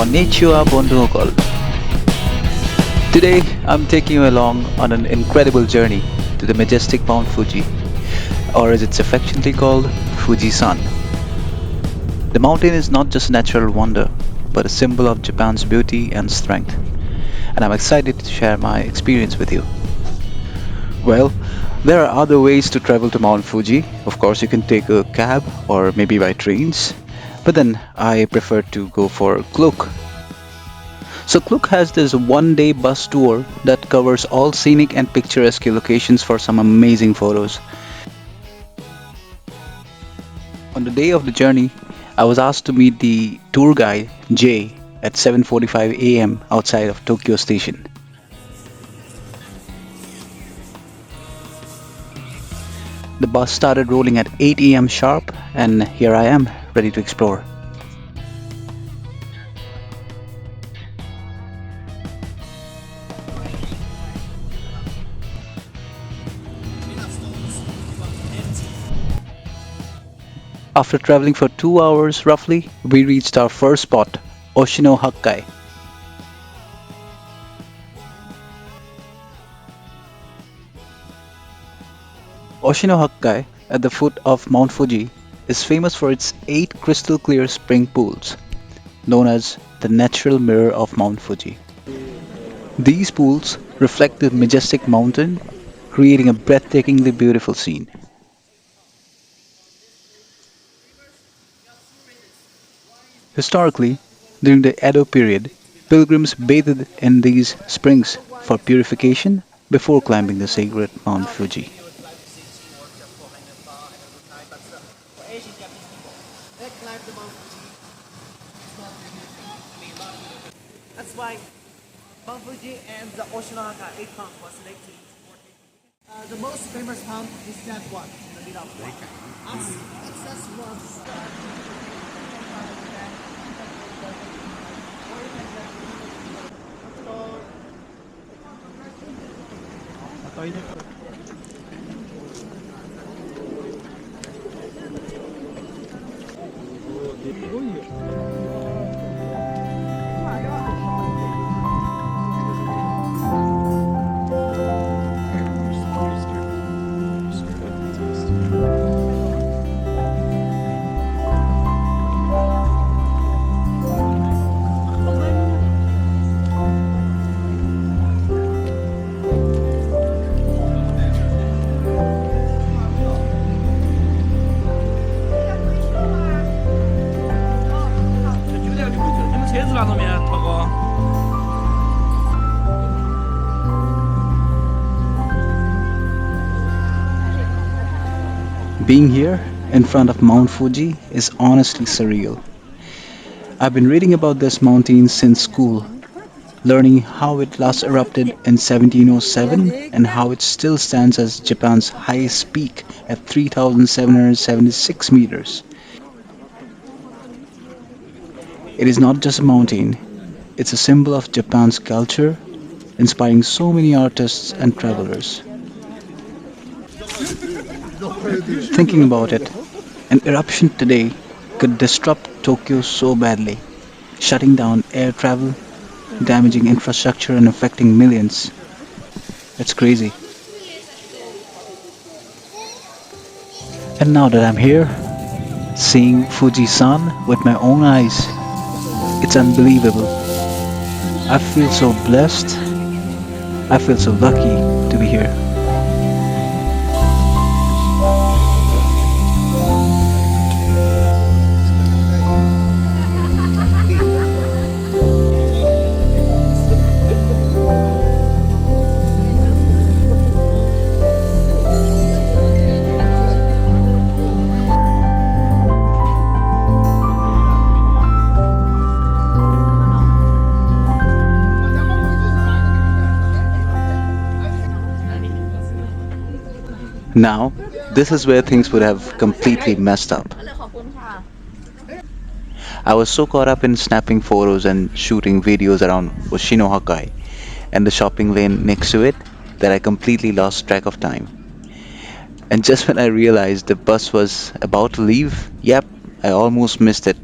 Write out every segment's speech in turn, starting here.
Konnichiwa, bondhuxokol. Today, I'm taking you along on an incredible journey to the majestic Mount Fuji, or as it's affectionately called, Fuji-san. The mountain is not just a natural wonder, but a symbol of Japan's beauty and strength, and I'm excited to share my experience with you. Well, there are other ways to travel to Mount Fuji. Of course, you can take a cab or maybe by trains, but then I prefer to go for Klook. So Klook has this one-day bus tour that covers all scenic and picturesque locations for some amazing photos. On the day of the journey, I was asked to meet the tour guide Jay at 7:45 a.m. outside of Tokyo Station. The bus started rolling at 8 a.m. sharp, and here I am, ready to explore. After traveling for 2 hours roughly, we reached our first spot, Oshino Hakkai. Oshino Hakkai, at the foot of Mount Fuji, is famous for its 8 crystal clear spring pools, known as the natural mirror of Mount Fuji. These pools reflect the majestic mountain, creating a breathtakingly beautiful scene. Historically, during the Edo period, pilgrims bathed in these springs for purification before climbing the sacred Mount Fuji. That's why Mount Fuji and the Oshino 8 pump was selected. The most famous pump is that one, the middle one. Access was Being here in front of Mount Fuji is honestly surreal. I've been reading about this mountain since school, learning how it last erupted in 1707 and how it still stands as Japan's highest peak at 3,776 meters. It is not just a mountain, it's a symbol of Japan's culture, inspiring so many artists and travelers. Thinking about it, an eruption today could disrupt Tokyo so badly, shutting down air travel, damaging infrastructure, and affecting millions. It's crazy. And now that I'm here, seeing Fuji-san with my own eyes, it's unbelievable. I feel so blessed. I feel so lucky to be here. Now, this is where things would have completely messed up. I was so caught up in snapping photos and shooting videos around Oshino Hakkai and the shopping lane next to it that I completely lost track of time. And just when I realized the bus was about to leave, yep, I almost missed it.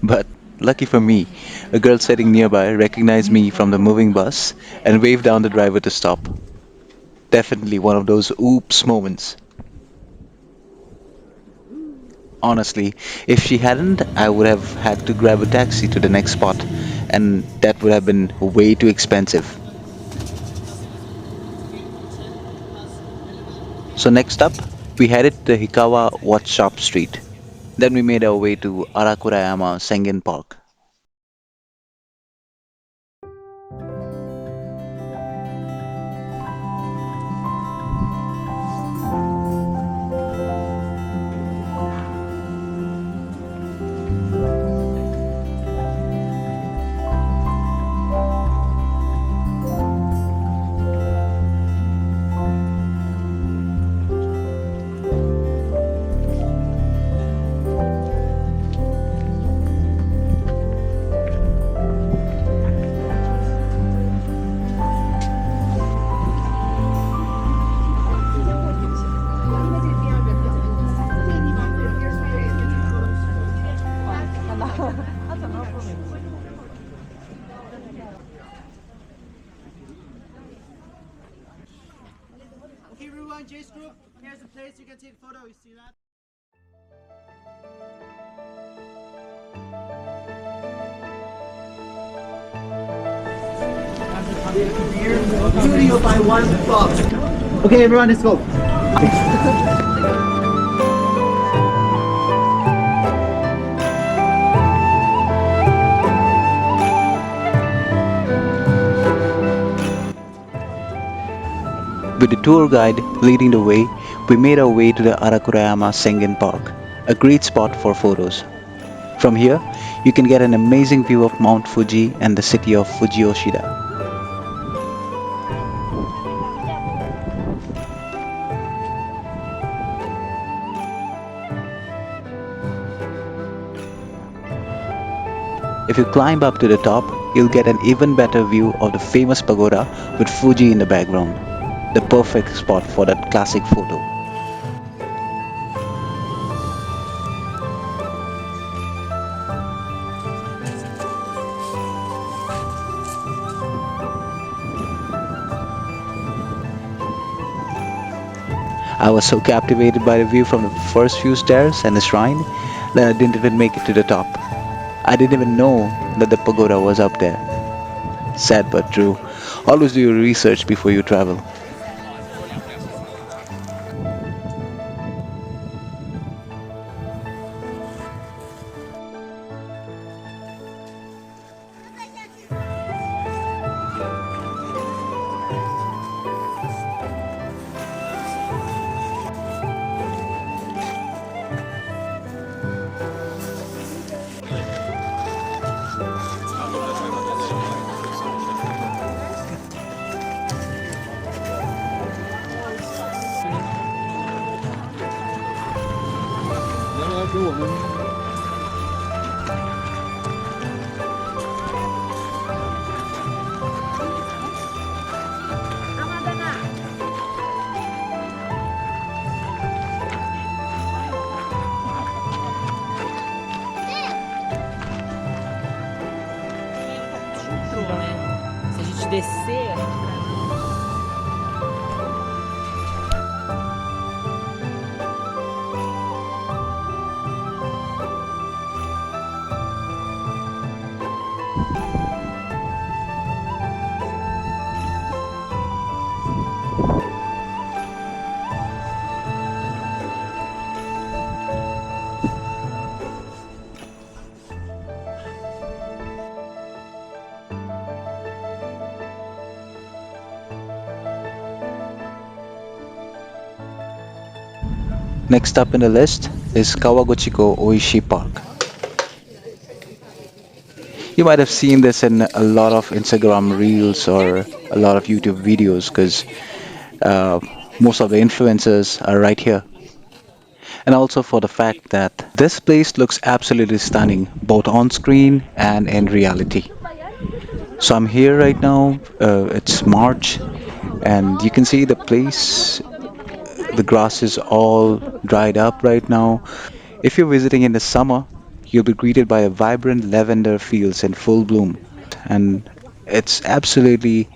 But Lucky for me, a girl sitting nearby recognized me from the moving bus and waved down the driver to stop. Definitely one of those oops moments. Honestly, if she hadn't, I would have had to grab a taxi to the next spot, and that would have been way too expensive. So next up, we headed to the Hikawa Watch Shop Street. Then we made our way to Arakurayama Sengen Park. Okay, everyone, J's group. Here's the place you can take a photo. You see that? Studio by one Bob. Okay, everyone, let's go. With the tour guide leading the way, we made our way to the Arakurayama Sengen Park, a great spot for photos. From here, you can get an amazing view of Mount Fuji and the city of Fuji. If you climb up to the top, you'll get an even better view of the famous pagoda with Fuji in the background. The perfect spot for that classic photo. I was so captivated by the view from the first few stairs and the shrine that I didn't even make it to the top. I didn't even know that the pagoda was up there. Sad but true. Always do your research before you travel. Se a gente descer, a gente Next up in the list is Kawaguchiko Oishi Park. You might have seen this in a lot of Instagram reels or a lot of YouTube videos because uh, most of the influencers are right here. And also for the fact that this place looks absolutely stunning both on screen and in reality. So I'm here right now, it's March, and you can see the place, the grass is all dried up right now. If you're visiting in the summer, You'll be greeted by a vibrant lavender fields in full bloom, and it's absolutely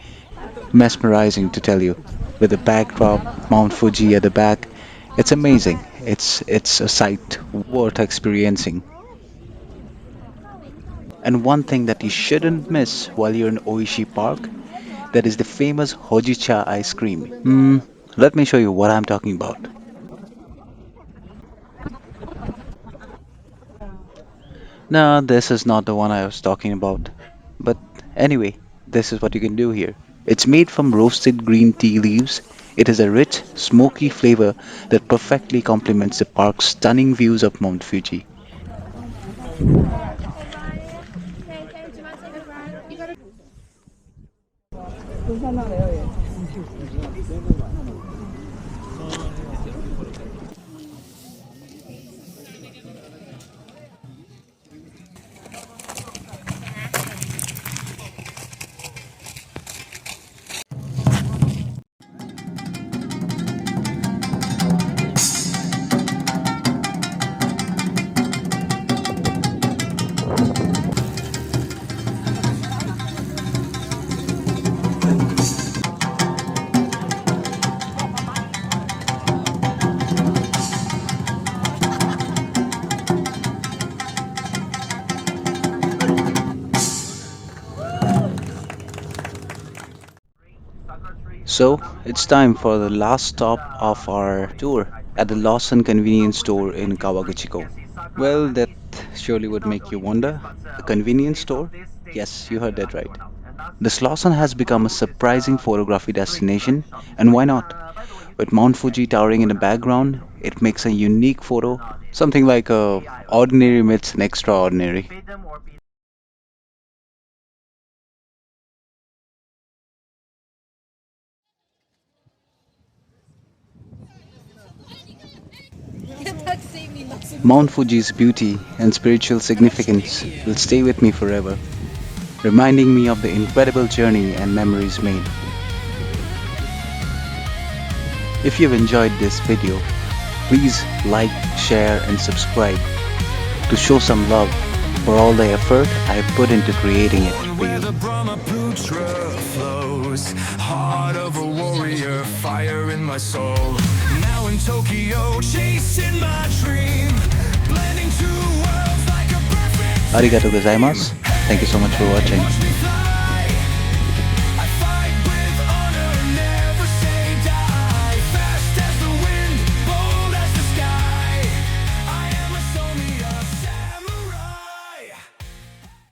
mesmerizing to tell you. With the backdrop, Mount Fuji at the back, it's amazing. It's a sight worth experiencing. And one thing that you shouldn't miss while you're in Oishi Park, that is the famous Hojicha ice cream. Let me show you what I'm talking about. No, this is not the one I was talking about. But anyway, this is what you can do here. It's made from roasted green tea leaves. It has a rich, smoky flavor that perfectly complements the park's stunning views of Mount Fuji. So, it's time for the last stop of our tour at the Lawson convenience store in Kawaguchiko. Well, that surely would make you wonder. A convenience store? Yes, you heard that right. This Lawson has become a surprising photography destination, and why not? With Mount Fuji towering in the background, it makes a unique photo, something like a ordinary meets an extraordinary. Mount Fuji's beauty and spiritual significance will stay with me forever, reminding me of the incredible journey and memories made. If you've enjoyed this video, please like, share, and subscribe to show some love for all the effort I put into creating it for Where you. the Brahmaputra flows, heart of a warrior, fire in my soul. Now in Tokyo, chasing my dream, blending two worlds like a perfect. Arigato gozaimasu. Thank you so much for watching.